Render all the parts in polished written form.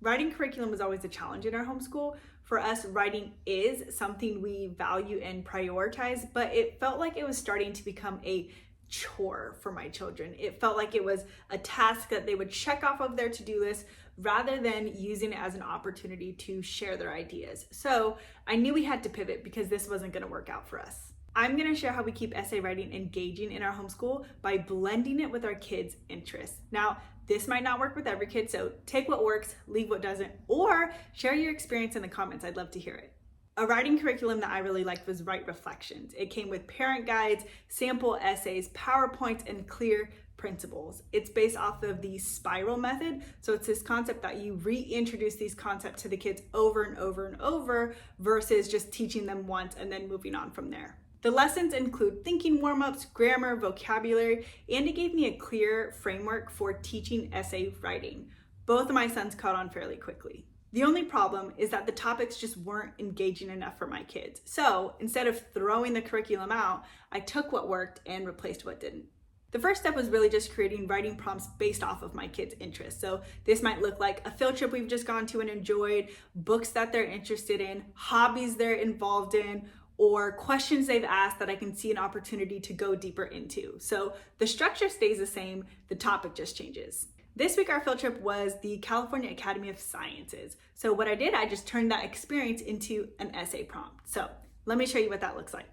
Writing curriculum was always a challenge in our homeschool. For us, writing is something we value and prioritize, but it felt like it was starting to become a chore for my children. It felt like it was a task that they would check off of their to-do list rather than using it as an opportunity to share their ideas. So I knew we had to pivot because this wasn't going to work out for us. I'm going to share how we keep essay writing engaging in our homeschool by blending it with our kids' interests. Now, this might not work with every kid, so take what works, leave what doesn't, or share your experience in the comments. I'd love to hear it. A writing curriculum that I really liked was Write Reflections. It came with parent guides, sample essays, PowerPoints, and clear principles. It's based off of the spiral method. So it's this concept that you reintroduce these concepts to the kids over and over and over versus just teaching them once and then moving on from there. The lessons include thinking warm-ups, grammar, vocabulary, and it gave me a clear framework for teaching essay writing. Both of my sons caught on fairly quickly. The only problem is that the topics just weren't engaging enough for my kids. So instead of throwing the curriculum out, I took what worked and replaced what didn't. The first step was really just creating writing prompts based off of my kids' interests. So this might look like a field trip we've just gone to and enjoyed, books that they're interested in, hobbies they're involved in, or questions they've asked that I can see an opportunity to go deeper into. So the structure stays the same, the topic just changes. This week, our field trip was the California Academy of Sciences. So what I did, I just turned that experience into an essay prompt. So let me show you what that looks like.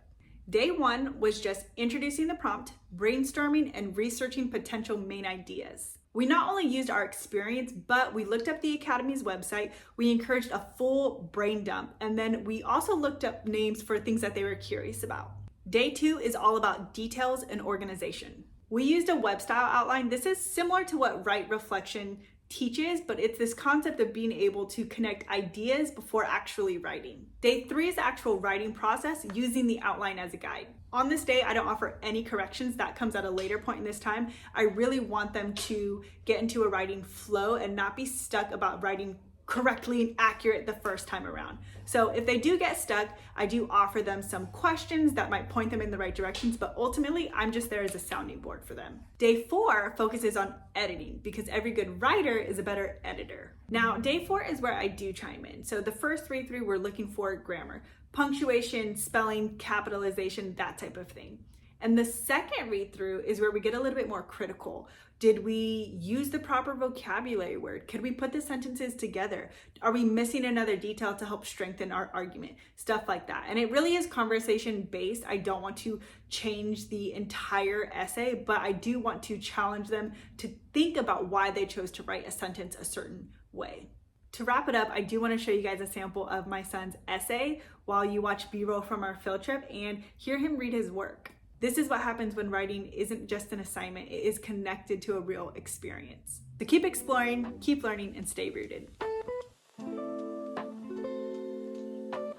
Day one was just introducing the prompt, brainstorming, and researching potential main ideas. We not only used our experience, but we looked up the Academy's website, we encouraged a full brain dump, and then we also looked up names for things that they were curious about. Day two is all about details and organization. We used a web style outline. This is similar to what Write Reflection teaches, but it's this concept of being able to connect ideas before actually writing. Day three is the actual writing process using the outline as a guide. On this day, I don't offer any corrections. That comes at a later point in this time. I really want them to get into a writing flow and not be stuck about writing correctly and accurate the first time around. So if they do get stuck, I do offer them some questions that might point them in the right directions, but ultimately I'm just there as a sounding board for them. Day four focuses on editing because every good writer is a better editor. Now, day four is where I do chime in. So the first read through, we're looking for grammar, punctuation, spelling, capitalization, that type of thing. And the second read through is where we get a little bit more critical. Did we use the proper vocabulary word? Could we put the sentences together? Are we missing another detail to help strengthen our argument? Stuff like that. And it really is conversation based. I don't want to change the entire essay, but I do want to challenge them to think about why they chose to write a sentence a certain way. To wrap it up, I do want to show you guys a sample of my son's essay while you watch B-roll from our field trip and hear him read his work. This is what happens when writing isn't just an assignment, it is connected to a real experience. So keep exploring, keep learning, and stay rooted.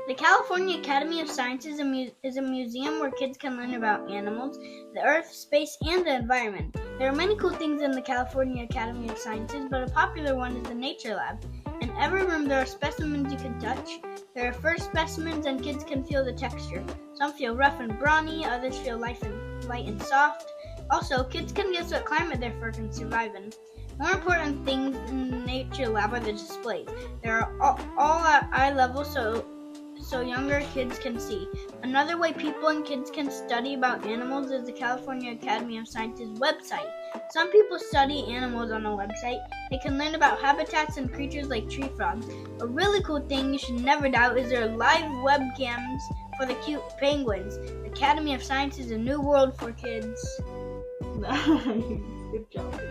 The California Academy of Sciences is a museum where kids can learn about animals, the earth, space, and the environment. There are many cool things in the California Academy of Sciences, but a popular one is the Nature Lab. In every room there are specimens you can touch. There are fur specimens and kids can feel the texture. Some feel rough and brawny, others feel light and soft. Also, kids can guess what climate their fur can survive in. More important things in the Nature Lab are the displays. They are all at eye level so younger kids can see. Another way people and kids can study about animals is the California Academy of Sciences website. Some people study animals on the website. They can learn about habitats and creatures like tree frogs. A really cool thing you should never doubt is there are live webcams for the cute penguins. The Academy of Science is a new world for kids. Nice, good job.